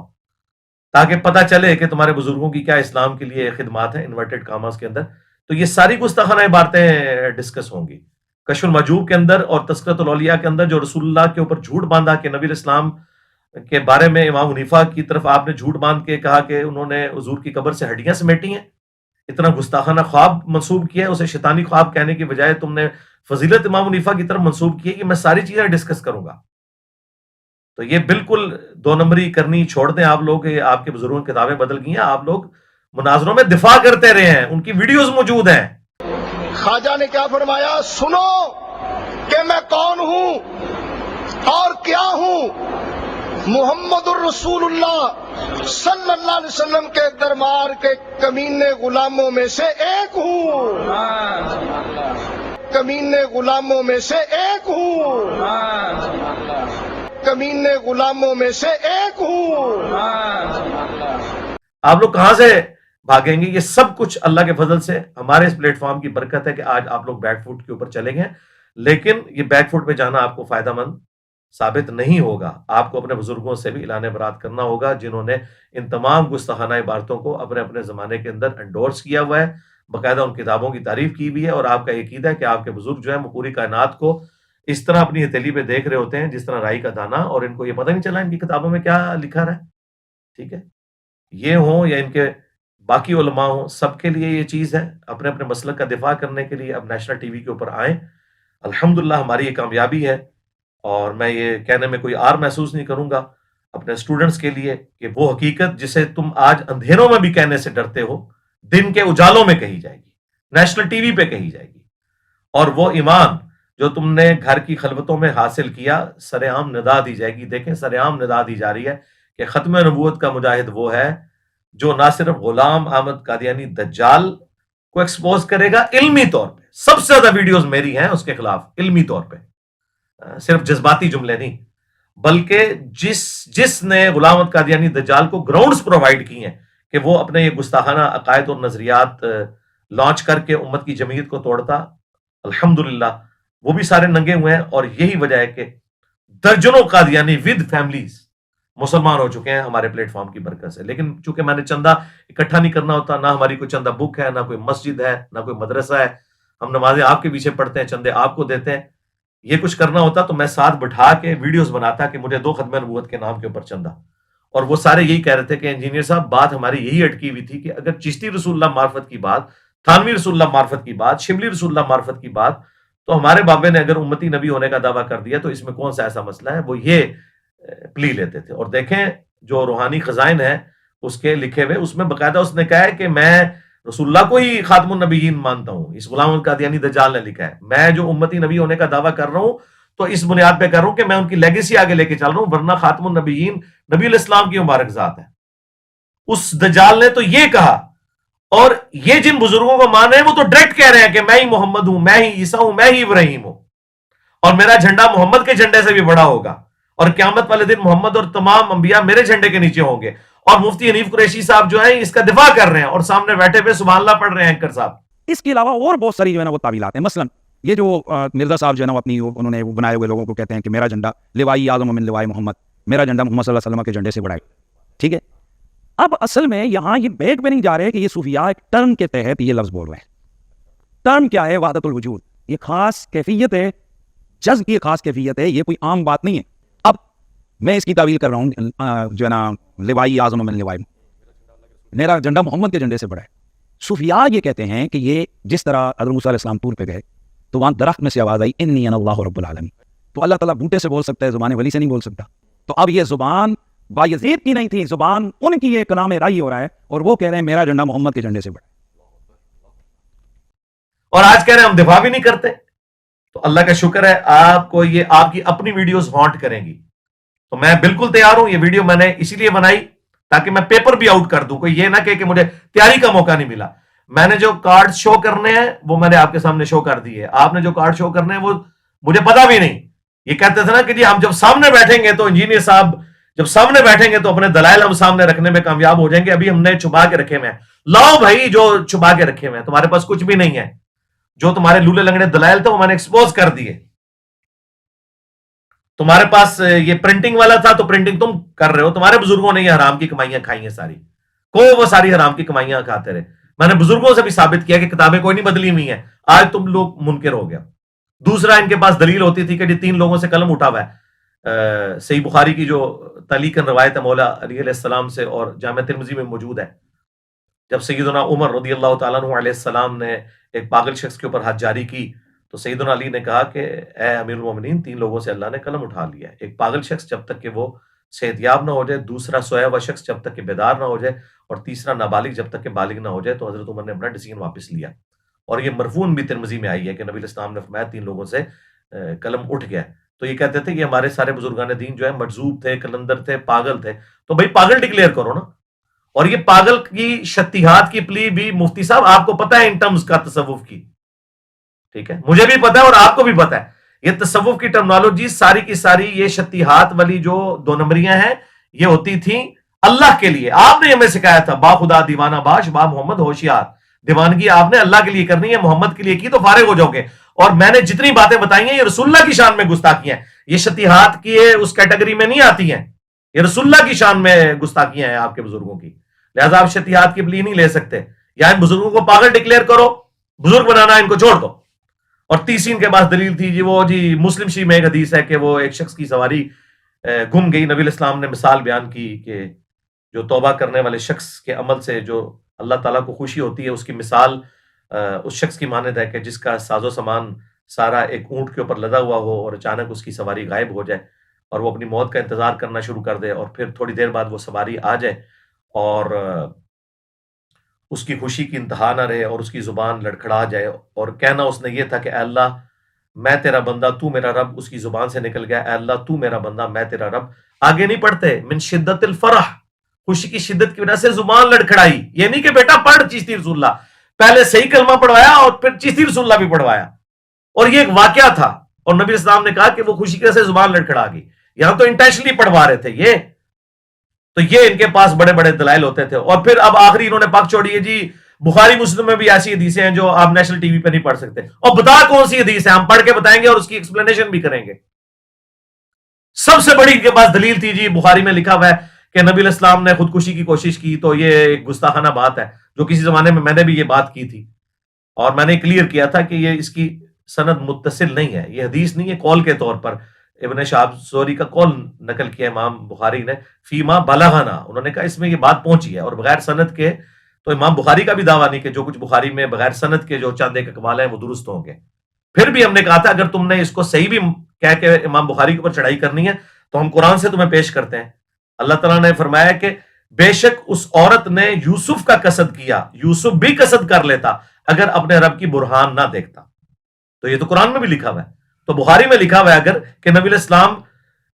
تاکہ پتہ چلے کہ تمہارے بزرگوں کی کیا اسلام کے لیے خدمات ہیں انورٹڈ کاماز کے اندر. تو یہ ساری گستاخانہ عبارتیں ڈسکس ہوں گی. کشف المحجوب کے اندر اور تذکرۃ الاولیاء کے اندر جو رسول اللہ کے اوپر جھوٹ باندھا کہ نبی اسلام کے بارے میں امام حنیفہ کی طرف آپ نے جھوٹ باندھ کے کہا کہ انہوں نے حضور کی قبر سے ہڈیاں سمیٹی ہیں, اتنا گستاخانہ خواب منسوب کیا ہے, اسے شیطانی خواب کہنے کی بجائے تم نے فضیلت امام حنیفہ کی طرف منسوب کی ہے. کہ میں ساری چیزیں ڈسکس کروں گا. تو یہ بالکل 2 نمبری کرنی چھوڑ دیں آپ لوگ. آپ کے بزرگوں کی کتابیں بدل گئی ہیں, آپ لوگ مناظروں میں دفاع کرتے رہے ہیں, ان کی ویڈیوز موجود ہیں. خواجہ نے کیا فرمایا, سنو کہ میں کون ہوں اور کیا ہوں. محمد الرسول اللہ صلی اللہ علیہ وسلم کے دربار کے کمینے غلاموں میں سے ایک ہوں, کمینے غلاموں میں سے ایک ہوں, کمینے غلاموں میں سے ایک ہوں. آپ لوگ کہاں سے بھاگیں گے؟ یہ سب کچھ اللہ کے فضل سے ہمارے اس پلیٹ فارم کی برکت ہے کہ آج آپ لوگ بیک فوٹ کے اوپر چلے گئے. لیکن یہ بیک فوٹ پہ جانا آپ کو فائدہ مند ثابت نہیں ہوگا. آپ کو اپنے بزرگوں سے بھی اعلان برات کرنا ہوگا جنہوں نے ان تمام گستاخانہ عبارتوں کو اپنے اپنے زمانے کے اندر انڈورس کیا ہوا ہے, باقاعدہ ان کتابوں کی تعریف کی بھی ہے. اور آپ کا یہ عقیدہ ہے کہ آپ کے بزرگ جو ہیں وہ پوری کائنات کو اس طرح اپنی ہتھیلی پہ دیکھ رہے ہوتے ہیں جس طرح رائی کا دانہ, اور ان کو یہ پتہ نہیں چلا ان کی کتابوں میں کیا لکھا رہا ہے. ٹھیک ہے, یہ ہوں یا ان کے باقی علماء ہوں, سب کے لیے یہ چیز ہے اپنے اپنے مسلک کا دفاع کرنے کے لیے اب نیشنل ٹی وی کے اوپر آئیں. الحمدللہ ہماری یہ کامیابی ہے, اور میں یہ کہنے میں کوئی آر محسوس نہیں کروں گا اپنے اسٹوڈنٹس کے لیے کہ وہ حقیقت جسے تم آج اندھیروں میں بھی کہنے سے ڈرتے ہو, دن کے اجالوں میں کہی جائے گی, نیشنل ٹی وی پہ کہی جائے گی. اور وہ ایمان جو تم نے گھر کی خلوتوں میں حاصل کیا, سر عام ندا دی جائے گی. دیکھیں سر عام ندا دی جا رہی ہے کہ ختم نبوت کا مجاہد وہ ہے جو نہ صرف غلام احمد قادیانی دجال کو ایکسپوز کرے گا علمی طور پہ, سب سے زیادہ ویڈیوز میری ہیں اس کے خلاف علمی طور پہ, صرف جذباتی جملے نہیں, بلکہ جس نے غلام احمد قادیانی دجال کو گراؤنڈز پرووائڈ کی ہیں کہ وہ اپنے یہ گستاخانہ عقائد اور نظریات لانچ کر کے امت کی جمعیت کو توڑتا, الحمدللہ وہ بھی سارے ننگے ہوئے ہیں. اور یہی وجہ ہے کہ درجنوں قادیانی ود فیملیز مسلمان ہو چکے ہیں ہمارے پلیٹ فارم کی برکت سے. لیکن چونکہ میں نے چندہ اکٹھا نہیں کرنا ہوتا, نہ ہماری کوئی چندہ بک ہے, نہ کوئی مسجد ہے, نہ کوئی مدرسہ ہے, ہم نمازیں آپ کے پیچھے پڑھتے ہیں, چندے آپ کو دیتے ہیں. یہ کچھ کرنا ہوتا تو میں ساتھ بٹھا کے ویڈیوز بناتا کہ مجھے 2 ختم نبوت کے نام کے اوپر چندہ, اور وہ سارے یہی کہہ رہے تھے کہ انجینئر صاحب بات ہماری یہی اٹکی ہوئی تھی کہ اگر چشتی رسول اللہ معرفت کی بات، تھانوی رسول اللہ معرفت کی بات، شبلی رسول اللہ معرفت کی بات، تو ہمارے بابے نے اگر امتی نبی ہونے کا دعویٰ کر دیا تو اس میں کون سا ایسا مسئلہ ہے؟ وہ یہ پلی لیتے تھے. اور دیکھیں جو روحانی خزائن ہے اس کے لکھے ہوئے، اس میں باقاعدہ اس نے کہا ہے کہ میں رسول اللہ کو ہی خاتم النبیین مانتا ہوں. اس غلام القادیانی دجال نے لکھا ہے میں جو امتی نبی ہونے کا دعویٰ کر رہا ہوں تو اس بنیاد پہ کر رہا ہوں کہ میں ان کی لیگیسی آگے لے کے چل رہا ہوں، ورنہ خاتم النبیین نبی علیہ السلام کی مبارک ذات ہے. اس دجال نے تو یہ کہا، اور یہ جن بزرگوں کو مان رہے ہیں وہ تو ڈائریکٹ کہہ رہے ہیں کہ میں ہی محمد ہوں، میں ہی عیسیٰ ہوں، میں ہی ابراہیم ہوں، اور میرا جھنڈا محمد کے جھنڈے سے بھی بڑا ہوگا، اور قیامت والے دن محمد اور تمام انبیاء میرے جھنڈے کے نیچے ہوں گے. اور مفتی حنیف قریشی صاحب جو ہیں اس کا دفاع کر رہے ہیں اور سامنے بیٹھے ہوئے سبحان اللہ پڑھ رہے ہیں اینکر صاحب. اس کے علاوہ اور بہت ساری جو ہے نا وہ تعویلات ہیں. مثلا یہ جو مرزا صاحب جو ہے نا اپنی انہوں نے وہ بنائے ہوئے لوگوں کو کہتے ہیں کہ میرا جھنڈا لوائی اعظم من لوائی محمد، میرا جھنڈا محمد صلی اللہ علیہ وسلم کے جھنڈے سے بڑا ہے. ٹھیک ہے، اب اصل میں یہاں یہ بیٹ پہ نہیں جا رہے کہ یہ صوفیاء ایک ٹرم کے تحت یہ لفظ بول رہے ہیں. ٹرم کیا ہے؟ وحدت الوجود. یہ خاص کیفیت ہے، جذب کی خاص کیفیت ہے، یہ کوئی عام بات نہیں ہے. اب میں اس کی تعویل کر رہا ہوں جو ہے نا لوائی اعظم من لوائی، میرا جھنڈا محمد کے جھنڈے سے بڑا ہے. صوفیاء یہ کہتے ہیں کہ یہ جس طرح حضرت موسیٰ علیہ السلام طور پہ گئے تو وہاں درخت میں سے آواز آئی انی انا اللہ رب العالمین، تو اللہ تعالیٰ بوٹے سے بول سکتا ہے، زبان ولی سے نہیں بول سکتا. تو اب یہ زبان بایزید کی نہیں تھی، زبان ان کی یہ کلام رائی ہو رہا ہے، اور وہ کہہ رہے ہیں میرا جھنڈا محمد کے جھنڈے سے بڑا ہے. اور آج کہہ رہے ہیں ہم دفاع بھی نہیں کرتے. تو اللہ کا شکر ہے آپ کو یہ آپ کی اپنی ویڈیوز ہانٹ کریں گی. تو میں بالکل تیار ہوں. یہ ویڈیو میں نے اسی لیے بنائی تاکہ میں پیپر بھی آؤٹ کر دوں. کوئی یہ نہ کہ مجھے تیاری کا موقع نہیں ملا. میں نے جو کارڈ شو کرنے ہیں وہ میں نے آپ کے سامنے شو کر دیے. آپ نے جو کارڈ شو کرنے ہیں وہ مجھے پتا بھی نہیں. یہ کہتے تھے نا کہ جی ہم جب سامنے بیٹھیں گے تو انجینئر صاحب جب سامنے بیٹھیں گے تو اپنے دلائل ہم سامنے رکھنے میں کامیاب ہو جائیں گے. ابھی ہم نے چھپا کے رکھے ہوئے ہیں. لاؤ بھائی جو چھپا کے رکھے ہوئے ہیں. تمہارے پاس کچھ بھی نہیں ہے. جو تمہارے لولے لنگڑے دلائل تھے وہ میں نے ایکسپوز کر دیے. تمہارے پاس یہ پرنٹنگ والا تھا تو پرنٹنگ تم کر رہے ہو. تمہارے بزرگوں نے یہ حرام کی کمائیاں کھائی ہیں ساری. وہ ساری حرام کی کمائیاں کھاتے رہے. میں نے بزرگوں سے بھی ثابت کیا کہ کتابیں کوئی نہیں بدلی ہوئی ہیں. آج تم لوگ منکر ہو گیا. دوسرا ان کے پاس دلیل ہوتی تھی کہ جی 3 لوگوں سے قلم اٹھا ہوا ہے. صحیح بخاری کی جو تعلیقاً روایت ہے مولا علی علیہ السلام سے اور جامع ترمذی میں موجود ہے. جب سیدنا عمر رضی اللہ تعالیٰ عنہ علیہ السلام نے ایک پاگل شخص کے اوپر حد جاری کی تو سیدنا علی نے کہا کہ اے امیر المومنین 3 لوگوں سے اللہ نے قلم اٹھا لیا ہے. ایک پاگل شخص جب تک کہ وہ صحت یاب نہ ہو جائے، دوسرا سویا ہوا شخص جب تک کہ بیدار نہ ہو جائے، اور تیسرا نابالغ جب تک کہ بالغ نہ ہو جائے. تو حضرت عمر نے اپنا ڈیسیژن واپس لیا. اور یہ مرفون بھی ترمذی میں آئی ہے کہ نبی علیہ السلام نے فرمایا 3 لوگوں سے قلم اٹھ گیا. تو یہ کہتے تھے کہ ہمارے سارے بزرگان دین جو ہے مجذوب تھے، کلندر تھے، پاگل تھے. تو بھائی پاگل ڈکلیئر کرو نا. اور یہ پاگل کی شتیہات کی پلی بھی مفتی صاحب آپ کو پتہ ہے ان ٹرمز کا تصوف کی. ٹھیک ہے، مجھے بھی پتا ہے اور آپ کو بھی پتا ہے. یہ تصوف کی ٹرمنالوجی ساری کی ساری یہ شتیہات والی جو 2 نمبریاں ہیں یہ ہوتی تھیں اللہ کے لیے. آپ نے ہمیں سکھایا تھا با خدا دیوانہ باش با محمد ہوشیار. دیوانگی آپ نے اللہ کے لیے کرنی ہے، محمد کے لیے کی تو فارغ ہو جاؤ گے. اور میں نے جتنی باتیں بتائی ہیں یہ رسول اللہ کی شان میں گستاخیاں ہیں. یہ شتیہات کی اس کیٹیگری میں نہیں آتی ہیں. یہ رسول اللہ کی شان میں گستاخیاں ہیں آپ کے بزرگوں کی. لہذا آپ شتیہات کی پلی نہیں لے سکتے. یا ان بزرگوں کو پاگل ڈکلیئر کرو، بزرگ بنانا ان کو چھوڑ دو. اور تیسری ان کے پاس دلیل تھی جی وہ جی مسلم شریف میں ایک حدیث ہے کہ وہ ایک شخص کی سواری گم گئی. نبی علیہ السلام نے مثال بیان کی کہ جو توبہ کرنے والے شخص کے عمل سے جو اللہ تعالیٰ کو خوشی ہوتی ہے اس کی مثال اس شخص کی مانند ہے کہ جس کا ساز و سامان سارا ایک اونٹ کے اوپر لدا ہوا ہو اور اچانک اس کی سواری غائب ہو جائے اور وہ اپنی موت کا انتظار کرنا شروع کر دے اور پھر تھوڑی دیر بعد وہ سواری آ جائے اور اس کی خوشی کی انتہا نہ رہے اور اس کی زبان لڑکھڑا جائے اور کہنا اس نے یہ تھا کہ اے اللہ میں تیرا بندہ تو میرا رب. اس کی زبان سے نکل گیا اے اللہ تو میرا بندہ میں تیرا رب. آگے نہیں پڑھتے من شدت الفرح، خوشی کی شدت کی وجہ سے زبان لڑکھڑائی. یہ نہیں کہ بیٹا پڑھ چشتی رسول اللہ، پہلے صحیح کلمہ پڑھوایا اور پھر چشتی رسول اللہ بھی پڑھوایا. اور یہ ایک واقعہ تھا اور نبی اسلام نے کہا کہ وہ خوشی کی وجہ سے زبان لڑکھڑا گئی. یہاں تو انٹینشنلی پڑھوا رہے تھے یہ. تو یہ ان کے پاس بڑے بڑے دلائل ہوتے تھے. اور پھر اب آخری انہوں نے پاک چھوڑی ہے جی بخاری مسلم میں بھی ایسی حدیثیں ہیں جو آپ نیشنل ٹی وی پہ نہیں پڑھ سکتے. اور بتا کون سی حدیث ہے، ہم پڑھ کے بتائیں گے اور اس کی ایکسپلینیشن بھی کریں گے. سب سے بڑی ان کے پاس دلیل تھی جی بخاری میں لکھا ہوا ہے کہ نبی علیہ السلام نے خودکشی کی کوشش کی. تو یہ ایک گستاخانہ بات ہے جو کسی زمانے میں نے بھی یہ بات کی تھی اور میں نے کلیئر کیا تھا کہ یہ اس کی سند متصل نہیں ہے، یہ حدیث نہیں ہے، قول کے طور پر ابن شہاب زہری کا قول نقل کیا امام بخاری نے فیما بلغنا، انہوں نے کہا اس میں یہ بات پہنچی ہے، اور بغیر سند کے تو امام بخاری کا بھی دعویٰ نہیں کہ جو کچھ بخاری میں بغیر سند کے جو چند ایک اقوال ہیں وہ درست ہوں گے. پھر بھی ہم نے کہا تھا اگر تم نے اس کو صحیح بھی کہہ کے امام بخاری کے اوپر چڑھائی کرنی ہے تو ہم قرآن سے تمہیں پیش کرتے ہیں. اللہ تعالیٰ نے فرمایا کہ بے شک اس عورت نے یوسف کا قصد کیا، یوسف بھی قصد کر لیتا اگر اپنے رب کی برہان نہ دیکھتا. تو یہ تو قرآن میں بھی لکھا ہوا ہے، تو بخاری میں لکھا ہوا ہے اگر کہ نبی علیہ السلام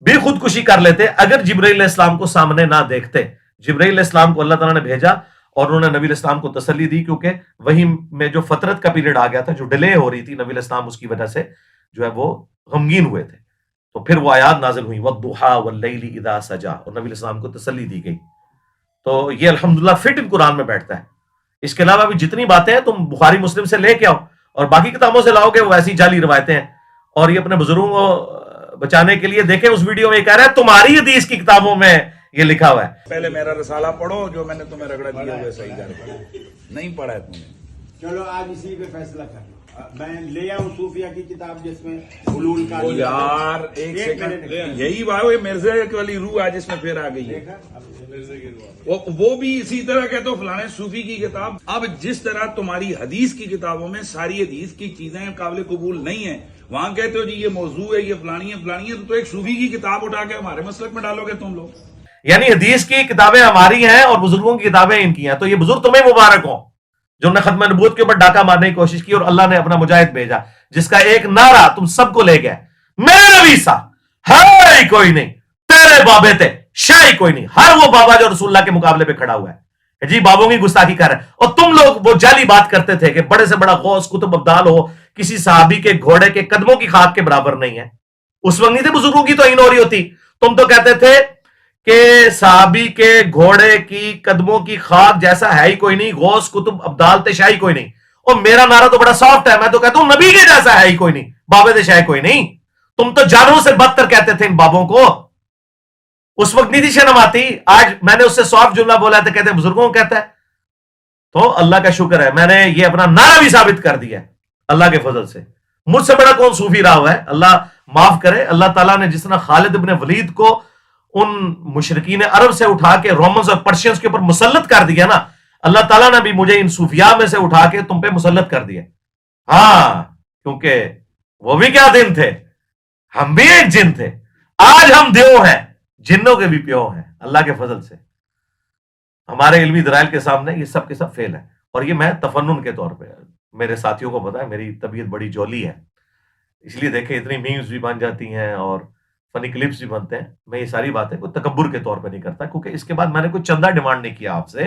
بھی خودکشی کر لیتے اگر جبرائیل علیہ السلام کو سامنے نہ دیکھتے. جبرائیل علیہ السلام کو اللہ تعالیٰ نے بھیجا اور انہوں نے نبی علیہ السلام کو تسلی دی، کیونکہ وہی میں جو فترت کا پیریڈ آ گیا تھا، جو ڈیلے ہو رہی تھی، نبی علیہ السلام اس کی وجہ سے جو ہے وہ غمگین ہوئے تھے. تو پھر وہ آیات نازل ہوئی وَالضُّحَىٰ وَاللَّيْلِ إِذَا سَجَىٰ، اور نبی علیہ السلام کو تسلی دی گئی. تو یہ الحمدللہ فٹ ان قرآن میں بیٹھتا ہے. اس کے علاوہ بھی جتنی باتیں ہیں تم بخاری مسلم سے لے کے آؤ اور باقی کتابوں سے لاؤ گے وہ ایسی جعلی روایتیں ہیں. اور یہ اپنے بزرگوں کو بچانے کے لیے دیکھیں اس ویڈیو میں یہ کہہ رہا ہے تمہاری حدیث کی کتابوں میں یہ لکھا ہوا ہے. پہلے میرا رسالہ پڑھو جو میں نے تمہیں رگڑا دیا ہوئے صحیح کر کے نہیں پڑھا ہے تم نے. چلو آج اسی پہ فیصلہ کر لو. میں لے آؤں صوفیہ کی کتاب جس میں حلول کا یار ایک سیکنڈ، یہی بات ہے مرزا والی روح آج اس میں پھر آ گئی ہے. وہ بھی اسی طرح کہتے ہو فلانے صوفی کی کتاب. اب جس طرح تمہاری حدیث کی کتابوں میں ساری حدیث کی چیزیں قابل قبول نہیں ہیں، وہاں کہتے ہو جی یہ موضوع ہے، یہ فلانی ہے، تو ایک صوفی کی کتاب اٹھا کے ہمارے مسلک میں ڈالو گے تم لوگ. یعنی حدیث کی کتابیں ہماری ہیں اور بزرگوں کی کتابیں ان کی ہیں. تو یہ بزرگ تمہیں مبارک ہوں جو نے ختم نبوت کے اوپر ڈاکہ مارنے کی کوشش کی اور اللہ نے اپنا مجاہد بھیجا جس کا ایک نعرہ تم سب کو لے گیا، میرے نبی سا ہے ہی کوئی نہیں، تیرے بابے تھے شاہی کوئی نہیں. ہر وہ بابا جو رسول اللہ کے مقابلے پہ کھڑا ہوا ہے جی بابوں کی گستاخی کر رہے ہیں. اور تم لوگ وہ جعلی بات کرتے تھے کہ بڑے سے بڑا غوث قطب ابدال ہو کسی صحابی کے گھوڑے کے قدموں کی خاک کے برابر نہیں ہے. اس وقت نہیں تھے بزرگوں کی توہین ہو رہی ہوتی. تم تو کہتے تھے کہ صحابی کے گھوڑے کی قدموں کی خاک جیسا ہے ہی کوئی نہیں، غوث قطب ابدال تے شاہی کوئی نہیں. اور میرا نعرہ تو بڑا سافٹ ہے، میں تو کہتا ہوں نبی کے جیسا ہے ہی کوئی نہیں، بابے تے شاہی کوئی نہیں. تم تو جانوروں سے بدتر کہتے تھے ان بابوں کو. اس وقت نہیں تھی شرم آتی. آج میں نے اس سے سافٹ جملہ بولا ہے تو کہتے ہیں بزرگوں کو کہتا ہے. تو اللہ کا شکر ہے میں نے یہ اپنا نعرہ بھی ثابت کر دیا ہے اللہ کے فضل سے. مجھ سے بڑا کون صوفی رہا ہوا ہے، اللہ معاف کرے. اللہ تعالیٰ نے جس طرح خالد ابن ولید کو ان مشرکین عرب سے اٹھا کے رومنز اور پرشینز کے اوپر مسلط کر دیا نا، اللہ تعالیٰ نے بھی مجھے ان صوفیاء میں سے اٹھا کے تم پہ مسلط کر دیا. ہاں کیونکہ وہ بھی کیا دن تھے، ہم بھی ایک جن تھے. آج ہم دیو ہیں، جنوں کے بھی پیو ہیں اللہ کے فضل سے. ہمارے علمی دلائل کے سامنے یہ سب کے سب فیل ہے. اور یہ میں تفنن کے طور پہ، میرے ساتھیوں کو پتا ہے میری طبیعت بڑی جولی ہے، اس لیے دیکھیں اتنی میمز بھی بن جاتی ہیں اور فنی کلپس بھی بنتے ہیں. میں یہ ساری باتیں کوئی تکبر کے طور پہ نہیں کرتا، کیونکہ اس کے بعد میں نے کوئی چندہ ڈیمانڈ نہیں کیا آپ سے،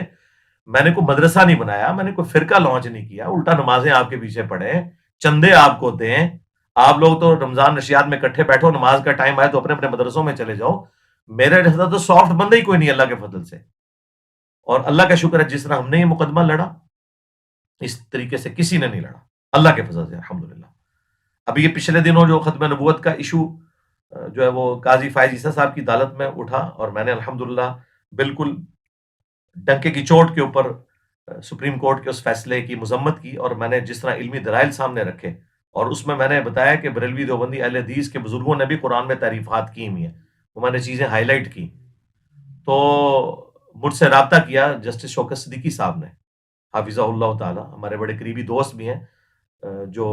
میں نے کوئی مدرسہ نہیں بنایا، میں نے کوئی فرقہ لانچ نہیں کیا، الٹا نمازیں آپ کے پیچھے پڑھیں، چندے آپ کو دیں. آپ لوگ تو رمضان نشیات میں اکٹھے بیٹھو، نماز کا ٹائم آئے تو اپنے اپنے مدرسوں میں چلے جاؤ. میرے جیسا تو سافٹ بندہ ہی کوئی نہیں اللہ کے فضل سے. اور اللہ کا شکر ہے جس طرح ہم نے یہ مقدمہ لڑا اس طریقے سے کسی نے نہیں لڑا اللہ کے فضل سے الحمدللہ. ابھی یہ پچھلے دنوں جو ختم نبوت کا ایشو جو ہے وہ قاضی فائز عیسیٰ صاحب کی عدالت میں اٹھا اور میں نے الحمدللہ بالکل ڈنکے کی چوٹ کے اوپر سپریم کورٹ کے اس فیصلے کی مذمت کی. اور میں نے جس طرح علمی دلائل سامنے رکھے اور اس میں نے بتایا کہ بریلوی دیوبندی اہل حدیث کے بزرگوں نے بھی قرآن میں تعریفات کی ہوئی ہیں، وہ میں نے چیزیں ہائی لائٹ کی. تو مجھ سے رابطہ کیا جسٹس شوکت صدیقی صاحب نے حافظہ اللہ تعالی، ہمارے بڑے قریبی دوست بھی ہیں جو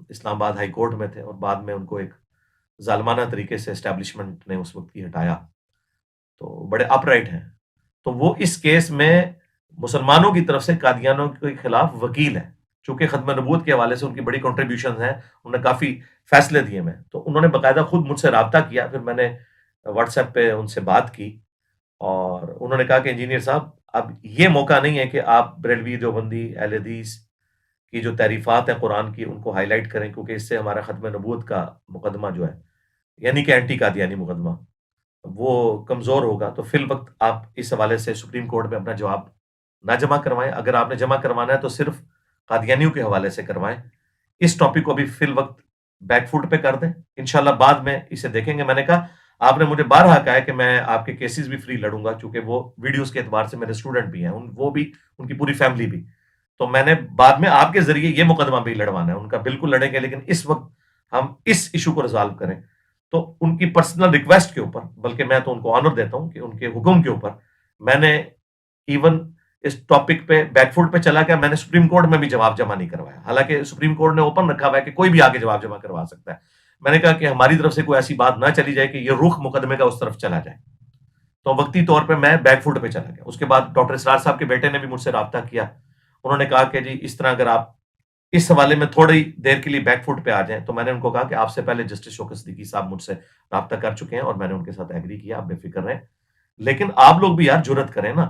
اسلام آباد ہائی کورٹ میں تھے اور بعد میں ان کو ایک ظالمانہ طریقے سے اسٹیبلشمنٹ نے اس وقت کی ہٹایا. تو بڑے اپ رائٹ ہیں. تو وہ اس کیس میں مسلمانوں کی طرف سے قادیانوں کے خلاف وکیل ہیں. چونکہ ختم نبوت کے حوالے سے ان کی بڑی کنٹریبیوشنز ہیں، انہوں نے کافی فیصلے دیے میں، تو انہوں نے باقاعدہ خود مجھ سے رابطہ کیا. پھر میں نے واٹس ایپ پہ ان سے بات کی اور انہوں نے کہا کہ انجینئر صاحب اب یہ موقع نہیں ہے کہ آپ بریلوی دیوبندی اہل حدیث کی جو تعریفات ہیں قرآن کی ان کو ہائی لائٹ کریں، کیونکہ اس سے ہمارا ختم نبوت کا مقدمہ جو ہے یعنی کہ اینٹی قادیانی مقدمہ وہ کمزور ہوگا. تو فی الوقت آپ اس حوالے سے سپریم کورٹ میں اپنا جواب نہ جمع کروائیں. اگر آپ نے جمع کروانا ہے تو صرف قادیانیوں کے حوالے سے کروائیں. اس ٹاپک کو ابھی فی الوقت بیک فوٹ پہ کر دیں، انشاءاللہ بعد میں اسے دیکھیں گے. میں نے کہا آپ نے مجھے بارہا کہا ہے کہ میں آپ کے کیسز بھی فری لڑوں گا، چونکہ وہ ویڈیوز کے اعتبار سے میرے اسٹوڈنٹ بھی ہیں، وہ بھی ان کی پوری فیملی بھی. تو میں نے بعد میں آپ کے ذریعے یہ مقدمہ بھی لڑوانا ہے، ان کا بالکل لڑیں گے، لیکن اس وقت ہم اس ایشو کو ریزالو کریں. تو ان کی پرسنل ریکویسٹ کے اوپر، بلکہ میں تو ان کو آنر دیتا ہوں کہ ان کے حکم کے اوپر میں نے ایون اس ٹاپک پہ بیک فوٹ پہ چلا گیا، میں نے سپریم کورٹ میں بھی جواب جمع نہیں کروایا، حالانکہ سپریم کورٹ نے اوپن رکھا ہوا ہے کہ کوئی بھی آگے جواب جمع کروا سکتا ہے. میں نے کہا کہ ہماری طرف سے کوئی ایسی بات نہ چلی جائے کہ یہ رخ مقدمے کا اس طرف چلا جائے، تو وقتی طور پہ میں بیک فوٹ پہ چلا گیا. اس کے بعد ڈاکٹر اسرار صاحب کے بیٹے نے بھی مجھ سے رابطہ کیا، انہوں نے کہا کہ جی اس طرح اگر آپ اس حوالے میں تھوڑی دیر کے لیے بیک فوٹ پہ آ جائیں، تو میں نے ان کو کہا کہ آپ سے پہلے جسٹس شوکت صدیقی صاحب مجھ سے رابطہ کر چکے ہیں اور میں نے ان کے ساتھ ایگری کیا، آپ بے فکر رہیں، لیکن آپ لوگ بھی یار جرت کریں نا.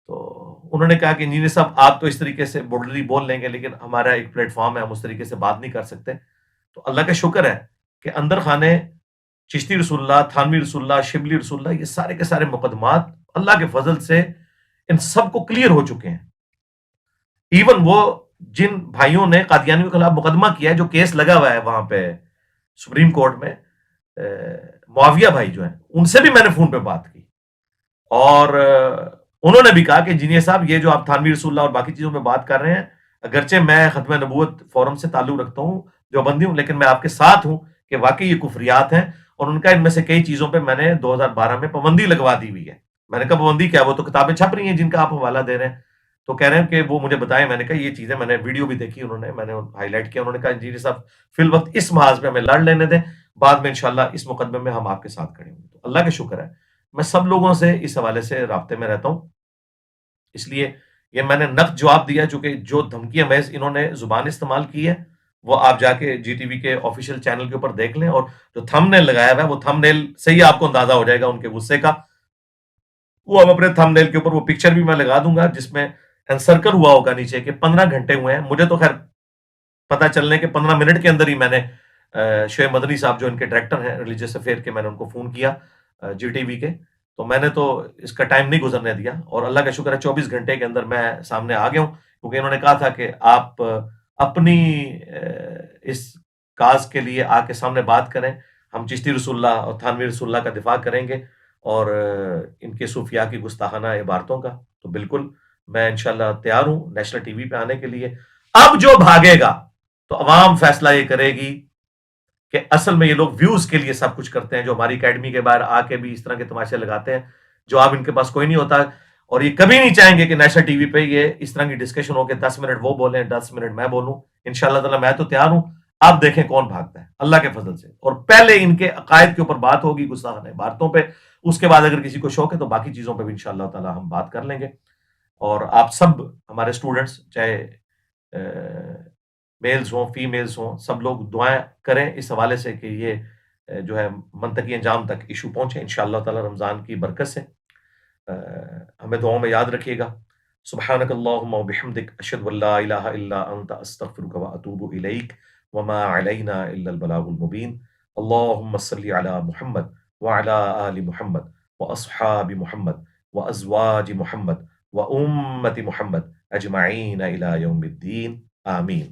تو انہوں نے کہا کہ انجینئر صاحب آپ تو اس طریقے سے بولڈلی بول لیں گے، لیکن ہمارا ایک پلیٹ فارم ہے، ہم اس طریقے سے بات نہیں کر سکتے. تو اللہ کا شکر ہے کہ اندر خانے چشتی رسول اللہ، تھانوی رسول اللہ، شبلی رسول اللہ، یہ سارے کے سارے مقدمات اللہ کے فضل سے ان سب کو کلیئر ہو چکے ہیں. ایون وہ جن بھائیوں نے قادیانیوں کے خلاف مقدمہ کیا ہے، جو کیس لگا ہوا ہے وہاں پہ سپریم کورٹ میں، معاویہ بھائی جو ہیں، ان سے بھی میں نے فون پہ بات کی، اور انہوں نے بھی کہا کہ انجینئر صاحب یہ جو آپ تھانوی رسول اللہ اور باقی چیزوں پہ بات کر رہے ہیں، اگرچہ میں ختم نبوت فورم سے تعلق رکھتا ہوں، جو بندی ہوں، لیکن میں آپ کے ساتھ ہوں کہ واقعی یہ کفریات ہیں. اور ان کا ان میں سے کئی چیزوں پہ میں نے 2012 میں پابندی لگوا دی ہوئی ہے. میں نے کہا پابندی کیا؟ وہ تو کتابیں چھپ رہی ہیں جن کا آپ حوالہ دے رہے ہیں. تو کہہ رہے ہیں کہ وہ مجھے بتائیں. میں نے کہا یہ چیزیں میں نے ویڈیو بھی دیکھی، انہوں نے، میں نے ہائی لائٹ کیا. انہوں نے کہا انجینئر صاحب فی الوقت اس محاذ پہ ہمیں لڑ لینے دیں، بعد میں انشاءاللہ اس مقدمے میں ہم آپ کے ساتھ کھڑے ہوں گے. تو اللہ کا شکر ہے میں سب لوگوں سے اس حوالے سے رابطے میں رہتا ہوں. اس لیے یہ میں نے نقد جواب دیا، چونکہ جو دھمکیاں محض انہوں نے زبان استعمال کی ہے وہ آپ جا کے جی ٹی وی کے آفیشیل چینل کے اوپر دیکھ لیں، اور جو تھم نیل لگایا ہوا ہے وہ تھم نیل سے ہی آپ کو اندازہ ہو جائے گا ان کے غصے کا. وہ اب اپنے تھم نیل کے اوپر وہ پکچر بھی میں لگا دوں گا جس میں انسرکل ہوا ہوگا نیچے کہ 15 گھنٹے ہوئے ہیں. مجھے تو خیر پتہ چلنے کے 15 منٹ کے اندر ہی میں نے شعیب مدنی صاحب جو ان کے ڈائریکٹر ہیں ریلیجیس افیئر کے، میں نے ان کو فون کیا جی ٹی وی کے. تو میں نے تو اس کا ٹائم نہیں گزرنے دیا، اور اللہ کا شکر ہے 24 گھنٹے کے اندر میں سامنے آ گیا ہوں، کیونکہ انہوں نے کہا تھا کہ آپ اپنی اس کاز کے لیے آ کے سامنے بات کریں، ہم چشتی رسول اللہ اور تھانوی رسول اللہ کا دفاع کریں گے اور ان کے صوفیاء کی گستاخانہ عبارتوں کا. تو بالکل میں انشاءاللہ تیار ہوں نیشنل ٹی وی پہ آنے کے لیے. اب جو بھاگے گا تو عوام فیصلہ یہ کرے گی کہ اصل میں یہ لوگ ویوز کے لیے سب کچھ کرتے ہیں، جو ہماری اکیڈمی کے باہر آ کے بھی اس طرح کے تماشے لگاتے ہیں. جواب ان کے پاس کوئی نہیں ہوتا، اور یہ کبھی نہیں چاہیں گے کہ نیشنل ٹی وی پہ یہ اس طرح کی ڈسکشن ہو کہ 10 منٹ وہ بولیں 10 منٹ میں بولوں. انشاءاللہ تعالیٰ میں تو تیار ہوں، آپ دیکھیں کون بھاگتا ہے اللہ کے فضل سے. اور پہلے ان کے عقائد کے اوپر بات ہوگی گستاخانہ عبارتوں پہ، اس کے بعد اگر کسی کو شوق ہے تو باقی چیزوں پہ بھی انشاءاللہ تعالیٰ ہم بات کر لیں گے. اور آپ سب ہمارے اسٹوڈنٹس، چاہے میلز ہوں فیمیلز ہوں، سب لوگ دعائیں کریں اس حوالے سے کہ یہ جو ہے منطقی انجام تک ایشو پہنچے انشاءاللہ تعالیٰ رمضان کی برکت سے. ہمیں دعاؤں میں یاد رکھیے گا. سبحانک اللہم و بحمدک، اشہد ان لا الہ الا انت، استغفرک و اتوب الیک، وما علینا الا البلاغ المبین. اللہم صلی علی محمد وعلی آل محمد واصحاب محمد وازواج محمد وامت محمد اجمعین الی یوم الدین. آمین.